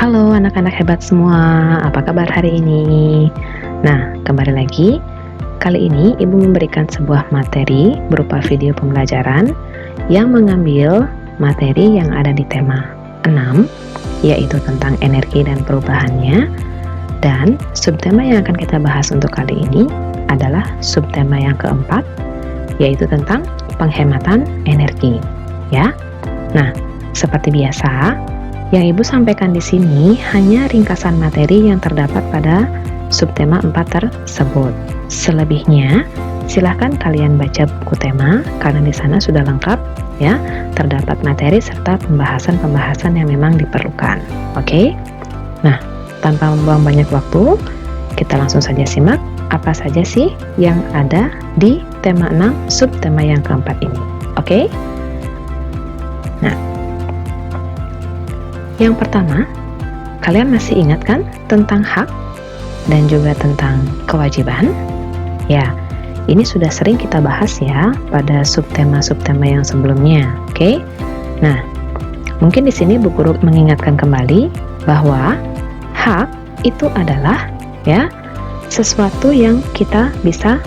Halo anak-anak hebat semua, apa kabar hari ini? Nah, kembali lagi. Kali ini Ibu memberikan sebuah materi berupa video pembelajaran yang mengambil materi yang ada di tema 6, yaitu tentang energi dan perubahannya. Dan subtema yang akan kita bahas untuk kali ini adalah subtema yang keempat, yaitu tentang penghematan energi. Ya. Nah, seperti biasa, yang Ibu sampaikan di sini hanya ringkasan materi yang terdapat pada subtema 4 tersebut. Selebihnya, silahkan kalian baca buku tema karena di sana sudah lengkap ya, terdapat materi serta pembahasan-pembahasan yang memang diperlukan. Oke? Nah, tanpa membuang banyak waktu, kita langsung saja simak apa saja sih yang ada di tema 6 subtema yang keempat ini. Oke? Nah, yang pertama, kalian masih ingat kan tentang hak dan juga tentang kewajiban? Ya, ini sudah sering kita bahas ya pada subtema-subtema yang sebelumnya. Oke? Nah, mungkin di sini Bu Guru mengingatkan kembali bahwa hak itu adalah ya sesuatu yang kita bisa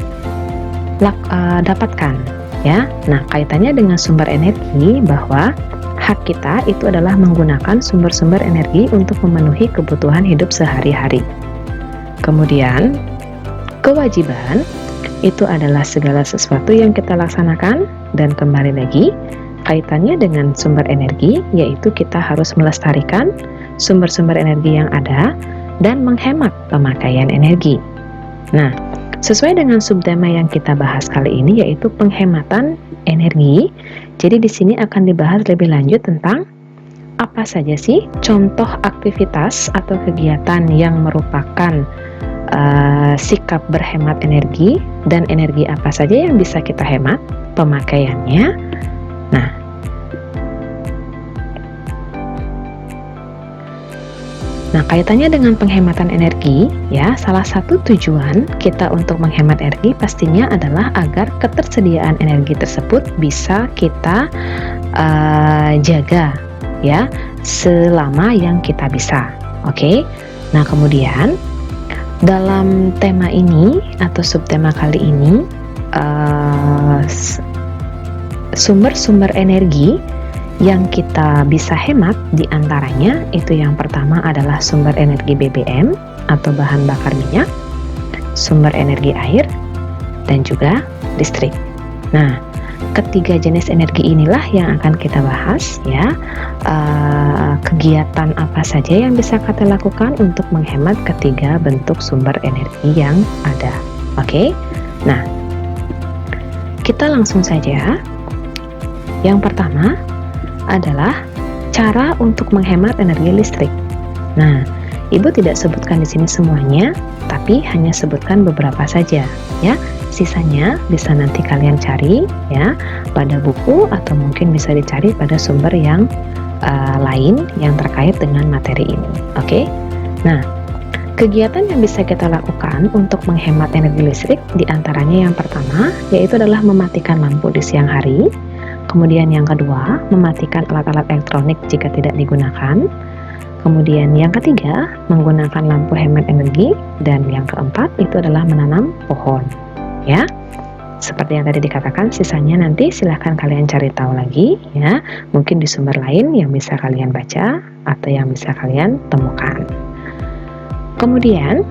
dapatkan ya. Nah, kaitannya dengan sumber energi bahwa hak kita itu adalah menggunakan sumber-sumber energi untuk memenuhi kebutuhan hidup sehari-hari. Kemudian, kewajiban itu adalah segala sesuatu yang kita laksanakan dan kembali lagi kaitannya dengan sumber energi, yaitu kita harus melestarikan sumber-sumber energi yang ada dan menghemat pemakaian energi. Nah, sesuai dengan subtema yang kita bahas kali ini yaitu penghematan energi. Jadi di sini akan dibahas lebih lanjut tentang apa saja sih contoh aktivitas atau kegiatan yang merupakan sikap berhemat energi dan energi apa saja yang bisa kita hemat pemakaiannya. Nah, kaitannya dengan penghematan energi, ya, salah satu tujuan kita untuk menghemat energi pastinya adalah agar ketersediaan energi tersebut bisa kita jaga, ya, selama yang kita bisa. Oke? Nah, kemudian dalam tema ini atau subtema kali ini, sumber-sumber energi yang kita bisa hemat diantaranya itu yang pertama adalah sumber energi BBM atau bahan bakar minyak, sumber energi air, dan juga listrik. Nah, ketiga jenis energi inilah yang akan kita bahas ya. Kegiatan apa saja yang bisa kita lakukan untuk menghemat ketiga bentuk sumber energi yang ada. Oke? Nah, kita langsung saja. Yang pertama adalah cara untuk menghemat energi listrik. Nah, Ibu tidak sebutkan di sini semuanya, tapi hanya sebutkan beberapa saja, ya. Sisanya bisa nanti kalian cari, ya, pada buku atau mungkin bisa dicari pada sumber yang lain yang terkait dengan materi ini. Oke? Nah, kegiatan yang bisa kita lakukan untuk menghemat energi listrik diantaranya yang pertama yaitu adalah mematikan lampu di siang hari. Kemudian yang kedua, mematikan alat-alat elektronik jika tidak digunakan. Kemudian yang ketiga, menggunakan lampu hemat energi. Dan yang keempat, itu adalah menanam pohon. Ya, seperti yang tadi dikatakan, sisanya nanti silahkan kalian cari tahu lagi. Ya, mungkin di sumber lain yang bisa kalian baca atau yang bisa kalian temukan. Kemudian,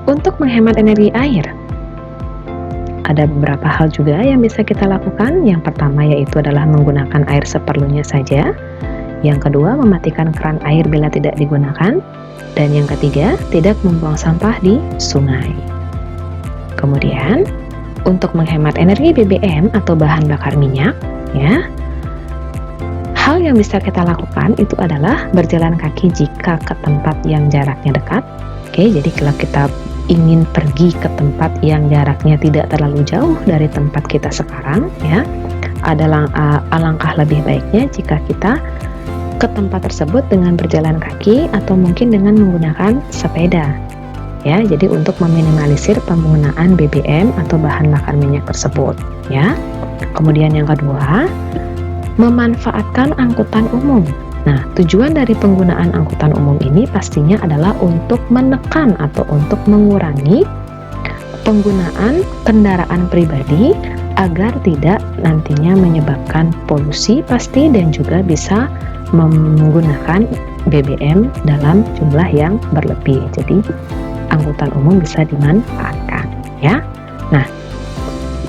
untuk menghemat energi air, ada beberapa hal juga yang bisa kita lakukan. Yang pertama yaitu adalah menggunakan air seperlunya saja. Yang kedua, mematikan keran air bila tidak digunakan. Dan yang ketiga, tidak membuang sampah di sungai. Kemudian, untuk menghemat energi BBM atau bahan bakar minyak, ya, hal yang bisa kita lakukan itu adalah berjalan kaki jika ke tempat yang jaraknya dekat. Oke, jadi kalau kita ingin pergi ke tempat yang jaraknya tidak terlalu jauh dari tempat kita sekarang, ya, alangkah lebih baiknya jika kita ke tempat tersebut dengan berjalan kaki atau mungkin dengan menggunakan sepeda, ya. Jadi untuk meminimalisir penggunaan BBM atau bahan bakar minyak tersebut, ya. Kemudian yang kedua, memanfaatkan angkutan umum. Nah, tujuan dari penggunaan angkutan umum ini pastinya adalah untuk menekan atau untuk mengurangi penggunaan kendaraan pribadi agar tidak nantinya menyebabkan polusi pasti dan juga bisa menggunakan BBM dalam jumlah yang berlebih. Jadi, angkutan umum bisa dimanfaatkan, ya. Nah,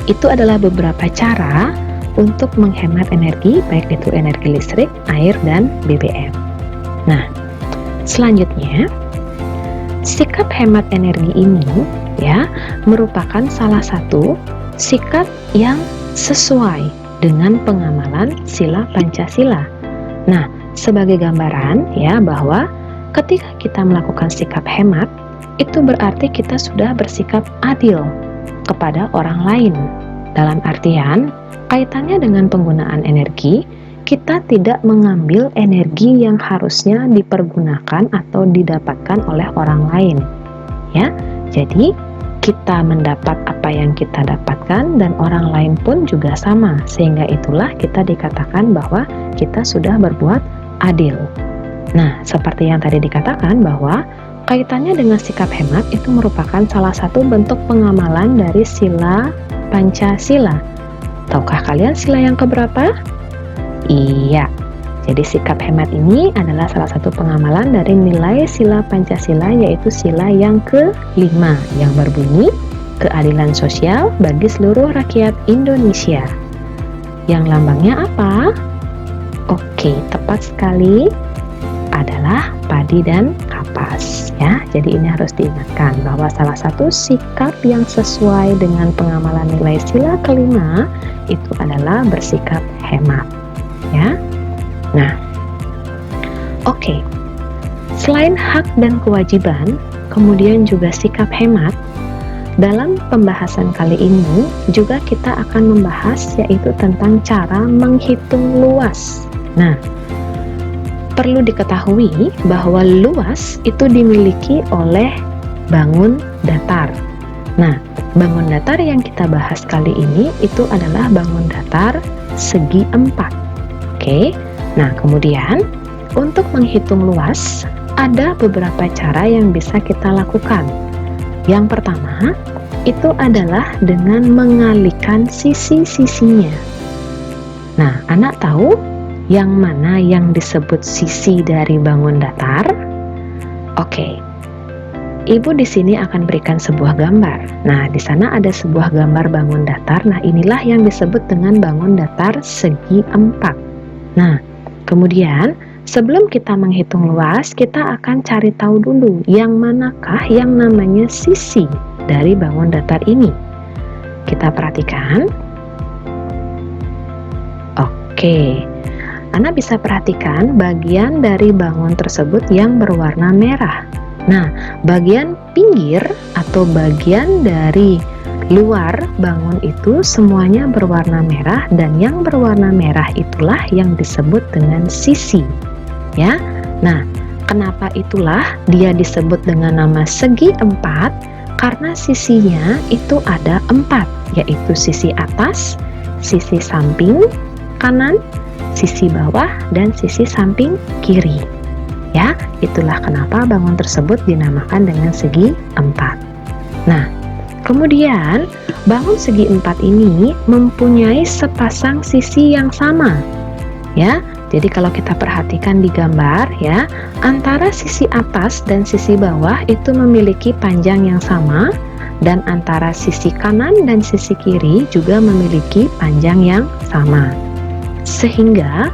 itu adalah beberapa cara untuk menghemat energi, baik itu energi listrik, air, dan BBM. Nah, selanjutnya, sikap hemat energi ini ya merupakan salah satu sikap yang sesuai dengan pengamalan sila Pancasila. Nah, sebagai gambaran ya bahwa ketika kita melakukan sikap hemat, itu berarti kita sudah bersikap adil kepada orang lain. Dalam artian, kaitannya dengan penggunaan energi, kita tidak mengambil energi yang harusnya dipergunakan atau didapatkan oleh orang lain. Ya, jadi kita mendapat apa yang kita dapatkan dan orang lain pun juga sama. Sehingga itulah kita dikatakan bahwa kita sudah berbuat adil. Nah, seperti yang tadi dikatakan bahwa kaitannya dengan sikap hemat itu merupakan salah satu bentuk pengamalan dari sila Pancasila. Tahukah kalian sila yang keberapa? Iya. Jadi sikap hemat ini adalah salah satu pengamalan dari nilai sila Pancasila, yaitu sila yang kelima yang berbunyi keadilan sosial bagi seluruh rakyat Indonesia. Yang lambangnya apa? Oke, tepat sekali, adalah padi dan kapas ya. Jadi ini harus diingatkan bahwa salah satu sikap yang sesuai dengan pengamalan nilai sila kelima itu adalah bersikap hemat ya. Nah, oke. Selain hak dan kewajiban, kemudian juga sikap hemat, dalam pembahasan kali ini juga kita akan membahas yaitu tentang cara menghitung luas. Nah, perlu diketahui bahwa luas itu dimiliki oleh bangun datar. Nah, bangun datar yang kita bahas kali ini itu adalah bangun datar segi 4. Oke. Nah, kemudian untuk menghitung luas ada beberapa cara yang bisa kita lakukan. Yang pertama, itu adalah dengan mengalihkan sisi-sisinya. Nah, anak tahu yang mana yang disebut sisi dari bangun datar? Oke. Ibu di sini akan berikan sebuah gambar. Nah, di sana ada sebuah gambar bangun datar. Nah, inilah yang disebut dengan bangun datar segi 4. Nah, kemudian sebelum kita menghitung luas, kita akan cari tahu dulu yang manakah yang namanya sisi dari bangun datar ini. Kita perhatikan. Oke. Anda bisa perhatikan bagian dari bangun tersebut yang berwarna merah. Nah, bagian pinggir atau bagian dari luar bangun itu semuanya berwarna merah, dan yang berwarna merah itulah yang disebut dengan sisi. Ya. Nah, kenapa itulah dia disebut dengan nama segi 4? Karena sisinya itu ada 4, yaitu sisi atas, sisi samping kanan, sisi bawah, dan sisi samping kiri. Ya, itulah kenapa bangun tersebut dinamakan dengan segi 4. Nah, kemudian bangun segi 4 ini mempunyai sepasang sisi yang sama. Ya, jadi kalau kita perhatikan di gambar ya, antara sisi atas dan sisi bawah itu memiliki panjang yang sama, dan antara sisi kanan dan sisi kiri juga memiliki panjang yang sama. Sehingga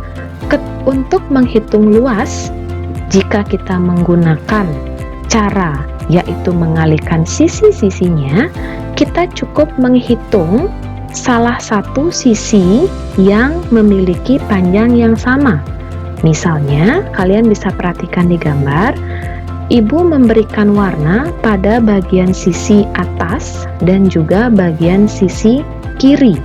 untuk menghitung luas, jika kita menggunakan cara yaitu mengalihkan sisi-sisinya, kita cukup menghitung salah satu sisi yang memiliki panjang yang sama. Misalnya, kalian bisa perhatikan di gambar, ibu memberikan warna pada bagian sisi atas dan juga bagian sisi kiri.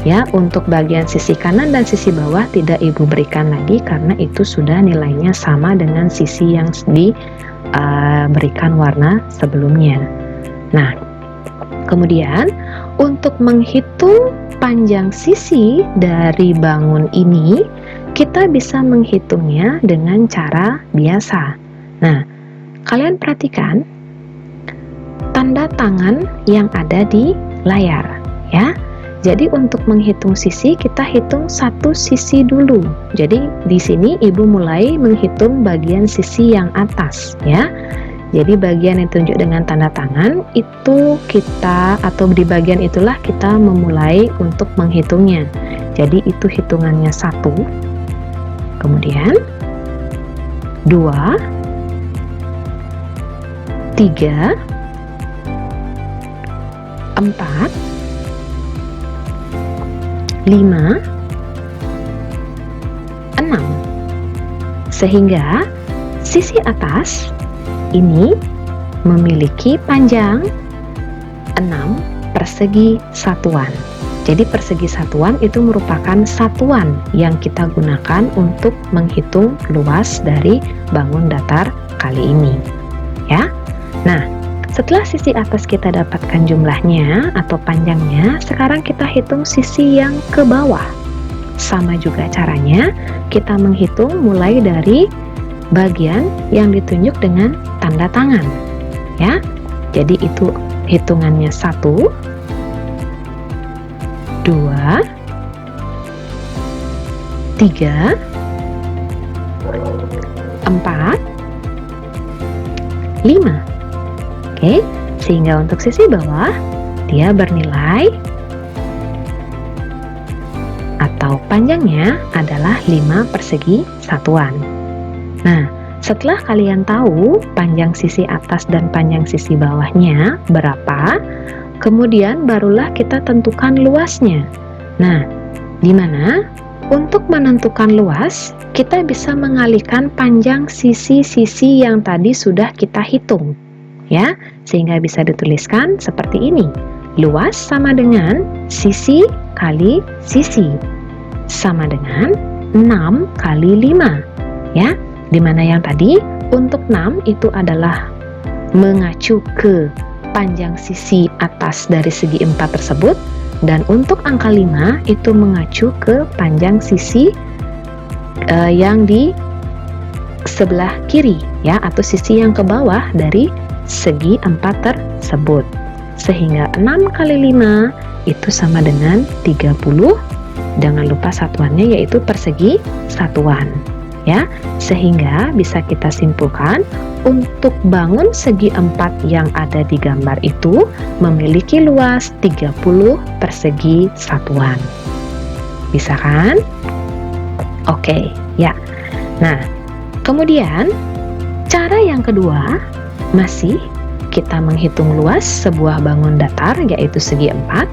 Ya, untuk bagian sisi kanan dan sisi bawah tidak ibu berikan lagi karena itu sudah nilainya sama dengan sisi yang diberikan warna sebelumnya. Nah, kemudian untuk menghitung panjang sisi dari bangun ini, kita bisa menghitungnya dengan cara biasa. Nah, kalian perhatikan tanda tangan yang ada di layar, ya. Jadi untuk menghitung sisi, kita hitung satu sisi dulu. Jadi di sini Ibu mulai menghitung bagian sisi yang atas, ya. Jadi bagian yang ditunjuk dengan tanda tangan itu kita, atau di bagian itulah kita memulai untuk menghitungnya. Jadi itu hitungannya 1, kemudian 2, 3, 4, 5, 6. Sehingga sisi atas ini memiliki panjang 6 persegi satuan. Jadi persegi satuan itu merupakan satuan yang kita gunakan untuk menghitung luas dari bangun datar kali ini, ya. Nah, setelah sisi atas kita dapatkan jumlahnya atau panjangnya, sekarang kita hitung sisi yang ke bawah. Sama juga caranya, kita menghitung mulai dari bagian yang ditunjuk dengan tanda tangan, ya. Jadi itu hitungannya 1, 2, 3, 4, 5. Oke, sehingga untuk sisi bawah dia bernilai atau panjangnya adalah 5 persegi satuan. Nah, setelah kalian tahu panjang sisi atas dan panjang sisi bawahnya berapa, kemudian barulah kita tentukan luasnya. Nah, di mana untuk menentukan luas, kita bisa mengalihkan panjang sisi-sisi yang tadi sudah kita hitung, ya, sehingga bisa dituliskan seperti ini. Luas sama dengan sisi kali sisi, sama dengan 6 kali 5, ya. Dimana yang tadi untuk 6 itu adalah mengacu ke panjang sisi atas dari segi 4 tersebut, dan untuk angka 5 itu mengacu ke panjang sisi yang di sebelah kiri, ya, atau sisi yang ke bawah dari segi 4 tersebut. Sehingga 6 kali 5 itu sama dengan 30. Jangan lupa satuannya yaitu persegi satuan, ya. Sehingga bisa kita simpulkan untuk bangun segi 4 yang ada di gambar itu memiliki luas 30 persegi satuan. Bisa kan? Oke, ya. Nah, kemudian cara yang kedua masih kita menghitung luas sebuah bangun datar yaitu segi 4,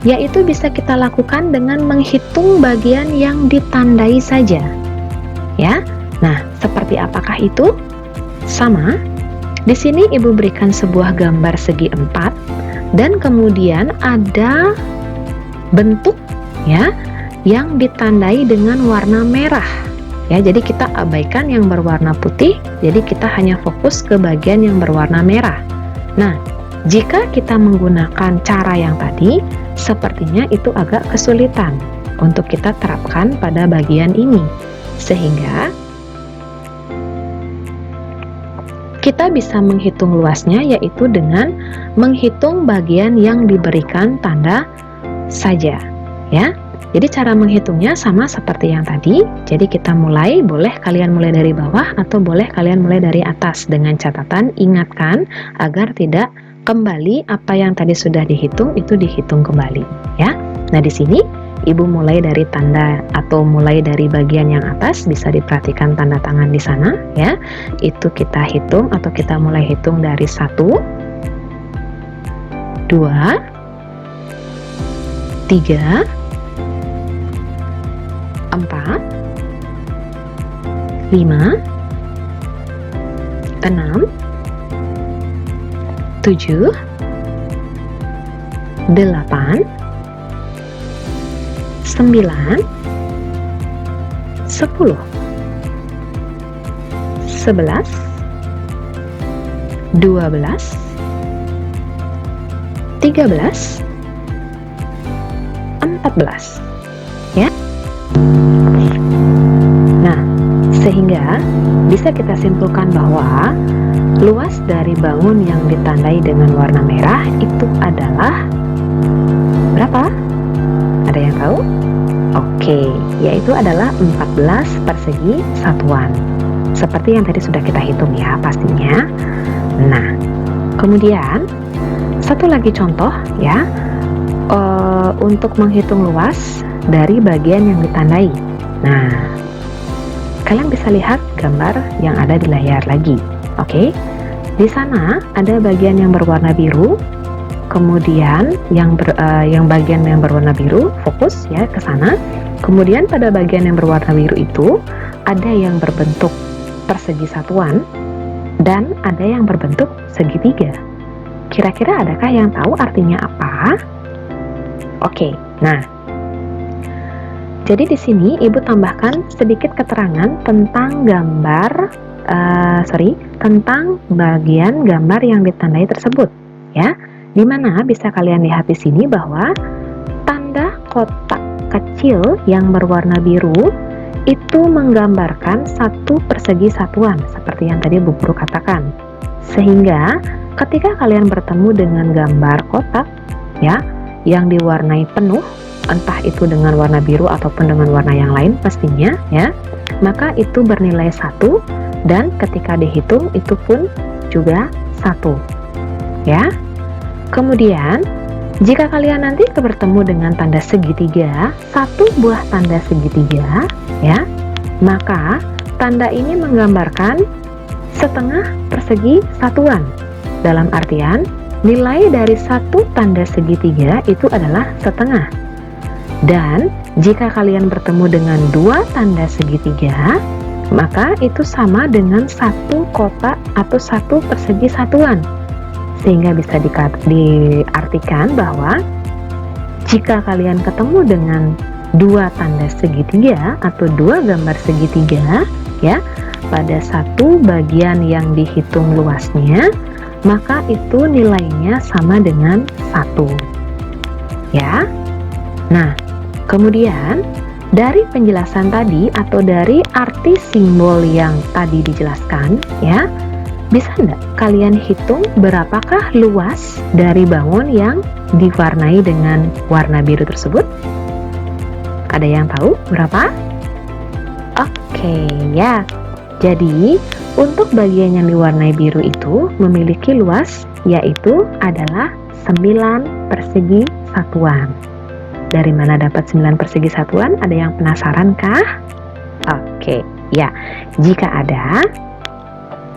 yaitu bisa kita lakukan dengan menghitung bagian yang ditandai saja, ya. Nah, seperti apakah itu? Sama. Di sini Ibu berikan sebuah gambar segi 4 dan kemudian ada bentuk, ya, yang ditandai dengan warna merah. Ya, jadi kita abaikan yang berwarna putih, jadi kita hanya fokus ke bagian yang berwarna merah. Nah, jika kita menggunakan cara yang tadi, sepertinya itu agak kesulitan untuk kita terapkan pada bagian ini. Sehingga kita bisa menghitung luasnya yaitu dengan menghitung bagian yang diberikan tanda saja, ya. Jadi cara menghitungnya sama seperti yang tadi. Jadi kita mulai, boleh kalian mulai dari bawah atau boleh kalian mulai dari atas, dengan catatan ingatkan agar tidak kembali apa yang tadi sudah dihitung itu dihitung kembali, ya. Nah, di sini Ibu mulai dari tanda atau mulai dari bagian yang atas, bisa diperhatikan tanda tangan di sana, ya. Itu kita hitung atau kita mulai hitung dari 1, 2, 3, 4, 5, 6, 7, 8, 9, 10, 11, 12, 13, 14, ya. bisa kita simpulkan bahwa luas dari bangun yang ditandai dengan warna merah itu adalah berapa? Ada yang tahu? Oke, yaitu adalah 14 persegi satuan. Seperti yang tadi sudah kita hitung ya pastinya. Nah, kemudian satu lagi contoh ya, untuk menghitung luas dari bagian yang ditandai. Nah, kalian bisa lihat gambar yang ada di layar lagi. Oke, di sana ada bagian yang berwarna biru, kemudian yang bagian yang berwarna biru fokus ya ke sana. Kemudian pada bagian yang berwarna biru itu ada yang berbentuk persegi satuan dan ada yang berbentuk segitiga. Kira-kira adakah yang tahu artinya apa? Oke, nah, jadi di sini Ibu tambahkan sedikit keterangan tentang tentang bagian gambar yang ditandai tersebut, ya. Dimana bisa kalian lihat di sini bahwa tanda kotak kecil yang berwarna biru itu menggambarkan satu persegi satuan, seperti yang tadi Bu Guru katakan. Sehingga ketika kalian bertemu dengan gambar kotak, ya, yang diwarnai penuh, entah itu dengan warna biru ataupun dengan warna yang lain pastinya ya, maka itu bernilai 1 dan ketika dihitung itu pun juga 1 ya. Kemudian jika kalian nanti bertemu dengan tanda segitiga, satu buah tanda segitiga ya, maka tanda ini menggambarkan setengah persegi satuan. Dalam artian nilai dari satu tanda segitiga itu adalah setengah. Dan jika kalian bertemu dengan dua tanda segitiga, maka itu sama dengan satu kotak atau satu persegi satuan. Sehingga bisa diartikan bahwa jika kalian ketemu dengan dua tanda segitiga atau dua gambar segitiga ya, pada satu bagian yang dihitung luasnya, maka itu nilainya sama dengan 1 ya. Nah, kemudian dari penjelasan tadi atau dari arti simbol yang tadi dijelaskan ya, bisa enggak kalian hitung berapakah luas dari bangun yang diwarnai dengan warna biru tersebut? Ada yang tahu berapa? Oke ya, jadi untuk bagian yang diwarnai biru itu memiliki luas yaitu adalah 9 persegi satuan. Dari mana dapat 9 persegi satuan? Ada yang penasaran kah? Oke, ya. Jika ada,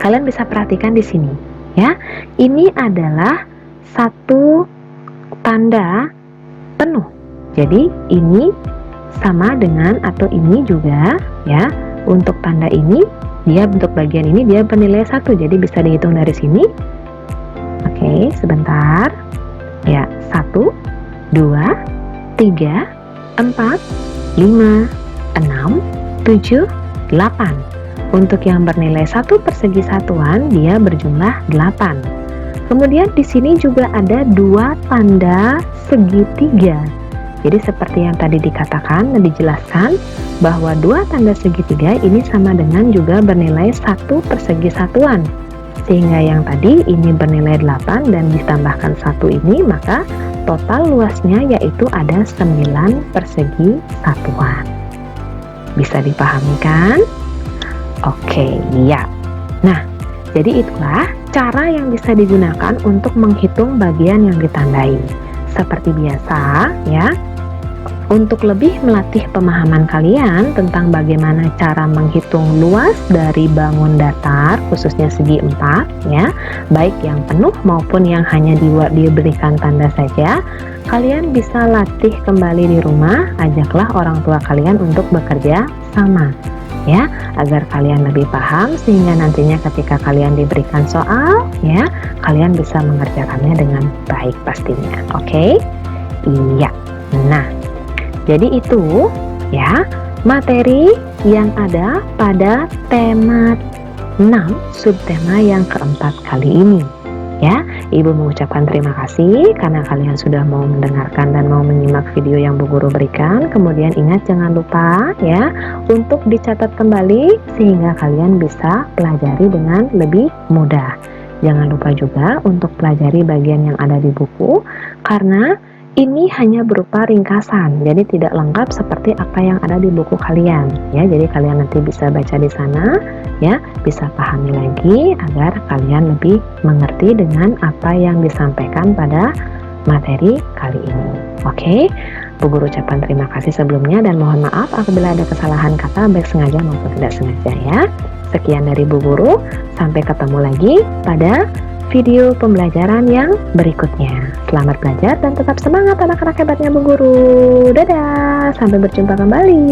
kalian bisa perhatikan di sini ya. Ini adalah satu tanda penuh. Jadi ini sama dengan atau ini juga ya. Untuk tanda ini dia bentuk bagian ini dia bernilai 1, jadi bisa dihitung dari sini. Oke, sebentar ya, 1 2 3 4 5 6 7 8. Untuk yang bernilai 1 persegi satuan dia berjumlah 8. Kemudian di sini juga ada 2 tanda segitiga. Jadi seperti yang tadi dikatakan dan dijelaskan bahwa 2 tanda segitiga ini sama dengan juga bernilai 1 persegi satuan. Sehingga yang tadi ini bernilai 8 dan ditambahkan 1 ini, maka total luasnya yaitu ada 9 persegi satuan. Bisa dipahami kan? Oke, ya. Nah, jadi itulah cara yang bisa digunakan untuk menghitung bagian yang ditandai. Seperti biasa ya, untuk lebih melatih pemahaman kalian tentang bagaimana cara menghitung luas dari bangun datar, khususnya segi 4 ya, baik yang penuh maupun yang hanya diberikan tanda saja, kalian bisa latih kembali di rumah. Ajaklah orang tua kalian untuk bekerja sama ya, agar kalian lebih paham sehingga nantinya ketika kalian diberikan soal ya, kalian bisa mengerjakannya dengan baik pastinya. Oke? Iya. Nah, jadi itu ya materi yang ada pada tema 6 subtema yang keempat kali ini. Ya, Ibu mengucapkan terima kasih karena kalian sudah mau mendengarkan dan mau menyimak video yang Bu Guru berikan. Kemudian ingat jangan lupa ya untuk dicatat kembali sehingga kalian bisa pelajari dengan lebih mudah. Jangan lupa juga untuk pelajari bagian yang ada di buku karena ini hanya berupa ringkasan, jadi tidak lengkap seperti apa yang ada di buku kalian ya. Jadi kalian nanti bisa baca di sana ya, bisa pahami lagi agar kalian lebih mengerti dengan apa yang disampaikan pada materi kali ini. Oke, Bu Guru ucapkan terima kasih sebelumnya dan mohon maaf apabila ada kesalahan kata baik sengaja maupun tidak sengaja ya. Sekian dari Bu Guru, sampai ketemu lagi pada video pembelajaran yang berikutnya. Selamat belajar dan tetap semangat anak-anak hebatnya Bu Guru. Dadah, sampai berjumpa kembali.